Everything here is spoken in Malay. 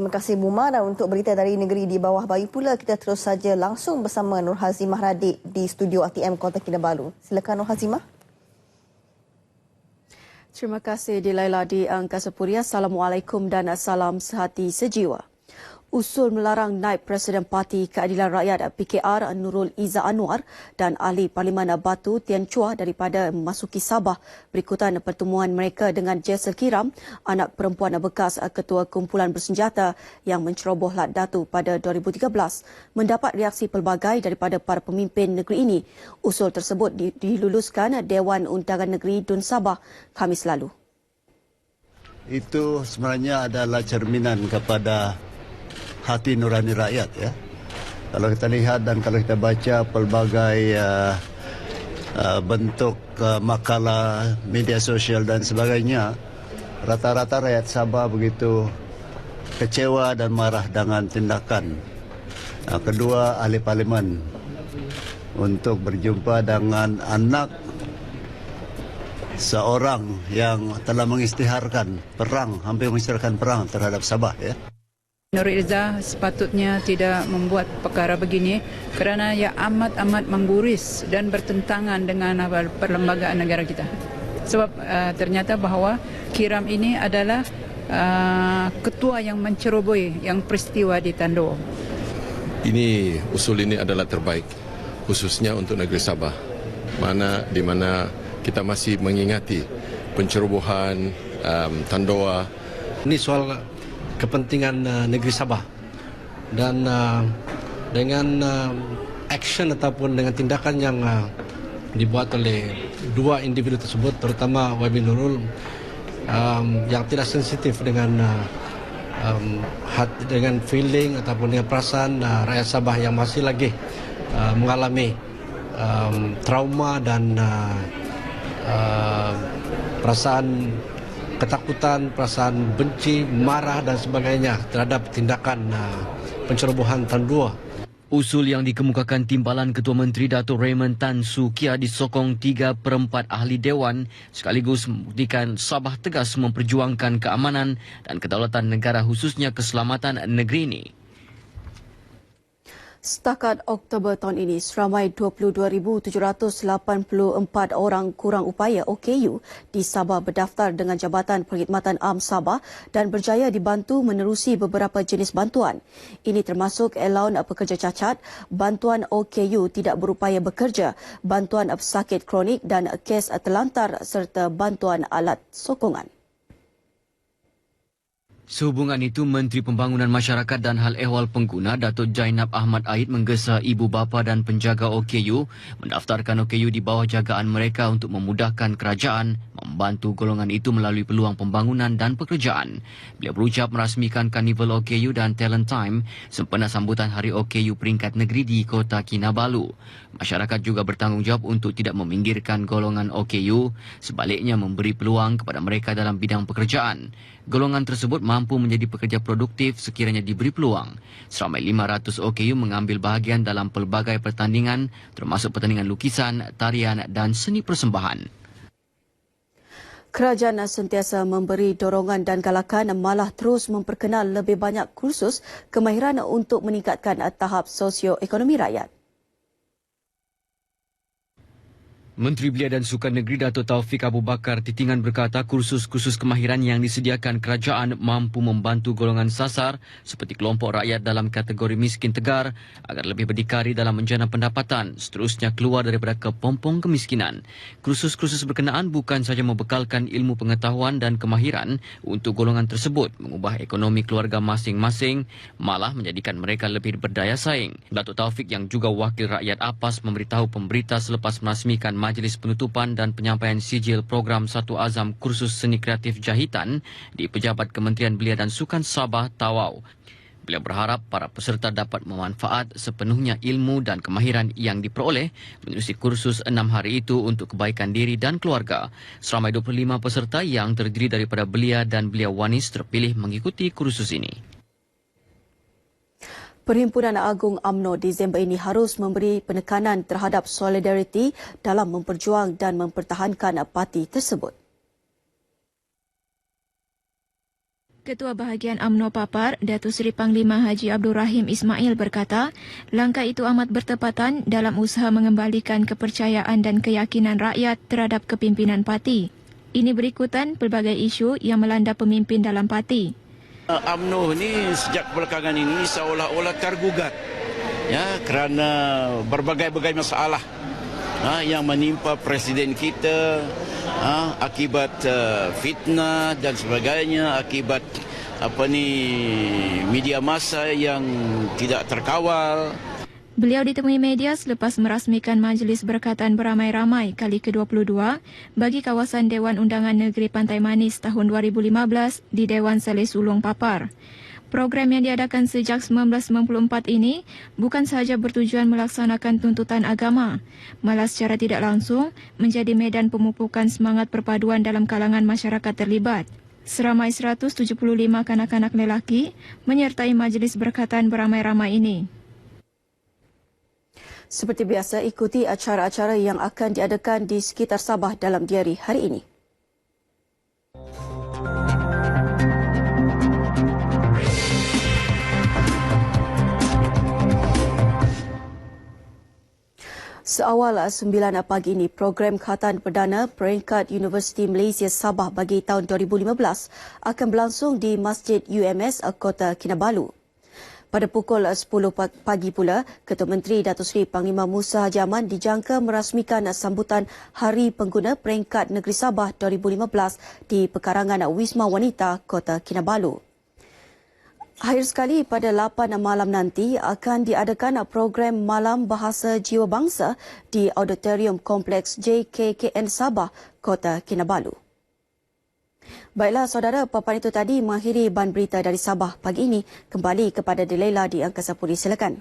Terima kasih Buma, dan untuk berita dari negeri di bawah bayu pula, kita terus saja langsung bersama Nur Hazimah Radik di studio ATM Kota Kinabalu. Silakan Nur Hazimah. Terima kasih Dilaila di Angkasa Puri. Assalamualaikum dan salam sehati sejiwa. Usul melarang naib Presiden Parti Keadilan Rakyat PKR Nurul Izzah Anwar dan Ahli Parlimen Batu Tian Chua daripada memasuki Sabah berikutan pertemuan mereka dengan Jesel Kiram, anak perempuan bekas Ketua Kumpulan Bersenjata yang menceroboh Lat Datu pada 2013, mendapat reaksi pelbagai daripada para pemimpin negeri ini. Usul tersebut diluluskan Dewan Undangan Negeri Dun Sabah Khamis lalu. Itu sebenarnya adalah cerminan kepada hati nurani rakyat, ya. Kalau kita lihat dan kalau kita baca pelbagai bentuk makalah, media sosial dan sebagainya, rata-rata rakyat Sabah begitu kecewa dan marah dengan tindakan kedua ahli parlimen untuk berjumpa dengan anak seorang yang telah mengisytiharkan perang, hampir mengisytiharkan perang terhadap Sabah, ya. Nurul Izzah sepatutnya tidak membuat perkara begini kerana ia amat-amat mengguris dan bertentangan dengan perlembagaan negara kita. Sebab ternyata bahawa Kiram ini adalah ketua yang menceroboi yang peristiwa di Tandoa. Ini usul ini adalah terbaik khususnya untuk negeri Sabah, di mana kita masih mengingati pencerobohan Tandoa. Ini soal kepentingan negeri Sabah, dan dengan action ataupun dengan tindakan yang dibuat oleh dua individu tersebut, terutama YB Nurul, yang tidak sensitif dengan dengan feeling ataupun dengan perasaan rakyat Sabah yang masih lagi mengalami trauma dan perasaan ketakutan, perasaan benci, marah dan sebagainya terhadap tindakan pencerobohan Tandoa. Usul yang dikemukakan Timbalan Ketua Menteri Dato' Raymond Tan Soo Kya disokong 3/4 ahli Dewan sekaligus membuktikan Sabah tegas memperjuangkan keamanan dan kedaulatan negara, khususnya keselamatan negeri ini. Setakat Oktober tahun ini, seramai 22,784 orang kurang upaya OKU di Sabah berdaftar dengan Jabatan Perkhidmatan Am Sabah dan berjaya dibantu menerusi beberapa jenis bantuan. Ini termasuk alaun pekerja cacat, bantuan OKU tidak berupaya bekerja, bantuan pesakit kronik dan kes terlantar serta bantuan alat sokongan. Sehubungan itu, Menteri Pembangunan Masyarakat dan Hal Ehwal Pengguna Datuk Jainab Ahmad Aid menggesa ibu bapa dan penjaga OKU mendaftarkan OKU di bawah jagaan mereka untuk memudahkan kerajaan membantu golongan itu melalui peluang pembangunan dan pekerjaan. Beliau berucap merasmikan Karnival OKU dan Talent Time sempena sambutan Hari OKU peringkat negeri di Kota Kinabalu. Masyarakat juga bertanggungjawab untuk tidak meminggirkan golongan OKU, sebaliknya memberi peluang kepada mereka dalam bidang pekerjaan. Golongan tersebut mampu menjadi pekerja produktif sekiranya diberi peluang. Seramai 500 OKU mengambil bahagian dalam pelbagai pertandingan, termasuk pertandingan lukisan, tarian dan seni persembahan. Kerajaan sentiasa memberi dorongan dan galakan, malah terus memperkenal lebih banyak kursus kemahiran untuk meningkatkan tahap sosioekonomi rakyat. Menteri Belia dan Sukan Negeri Dato' Taufik Abu Bakar Titingan berkata kursus-kursus kemahiran yang disediakan kerajaan mampu membantu golongan sasar seperti kelompok rakyat dalam kategori miskin tegar agar lebih berdikari dalam menjana pendapatan, seterusnya keluar daripada kepompong kemiskinan. Kursus-kursus berkenaan bukan sahaja membekalkan ilmu pengetahuan dan kemahiran untuk golongan tersebut mengubah ekonomi keluarga masing-masing, malah menjadikan mereka lebih berdaya saing. Dato' Taufik yang juga wakil rakyat APAS memberitahu pemberita selepas merasmikan Majlis Penutupan dan Penyampaian Sijil Program Satu Azam Kursus Seni Kreatif Jahitan di Pejabat Kementerian Belia dan Sukan Sabah, Tawau. Beliau berharap para peserta dapat memanfaat sepenuhnya ilmu dan kemahiran yang diperoleh menerusi kursus 6 hari itu untuk kebaikan diri dan keluarga. Seramai 25 peserta yang terdiri daripada belia dan belia wanis terpilih mengikuti kursus ini. Perhimpunan Agung UMNO Disember ini harus memberi penekanan terhadap solidariti dalam memperjuang dan mempertahankan parti tersebut. Ketua Bahagian UMNO Papar, Datuk Seri Panglima Haji Abdul Rahim Ismail berkata, langkah itu amat bertepatan dalam usaha mengembalikan kepercayaan dan keyakinan rakyat terhadap kepimpinan parti. Ini berikutan pelbagai isu yang melanda pemimpin dalam parti. UMNO ini sejak belakangan ini seolah-olah tergugat ya kerana berbagai-bagai masalah yang menimpa presiden kita akibat fitnah dan sebagainya, akibat media massa yang tidak terkawal. Beliau ditemui media selepas merasmikan Majlis Berkatan Beramai-Ramai kali ke-22 bagi kawasan Dewan Undangan Negeri Pantai Manis tahun 2015 di Dewan Saleh Sulong Papar. Program yang diadakan sejak 1994 ini bukan sahaja bertujuan melaksanakan tuntutan agama, malah secara tidak langsung menjadi medan pemupukan semangat perpaduan dalam kalangan masyarakat terlibat. Seramai 175 kanak-kanak lelaki menyertai Majlis Berkatan Beramai-Ramai ini. Seperti biasa, ikuti acara-acara yang akan diadakan di sekitar Sabah dalam diari hari ini. Seawal 9 pagi ini, program khatan perdana peringkat Universiti Malaysia Sabah bagi tahun 2015 akan berlangsung di Masjid UMS Kota Kinabalu. Pada pukul 10 pagi pula, Ketua Menteri Datuk Seri Panglima Musa Haji Aman dijangka merasmikan sambutan Hari Pengguna Peringkat Negeri Sabah 2015 di pekarangan Wisma Wanita Kota Kinabalu. Akhir sekali, pada 8 malam nanti akan diadakan program Malam Bahasa Jiwa Bangsa di Auditorium Kompleks JKKN Sabah, Kota Kinabalu. Baiklah saudara, paparan itu tadi mengakhiri ban berita dari Sabah pagi ini. Kembali kepada Delaila di Angkasa Puri, silakan.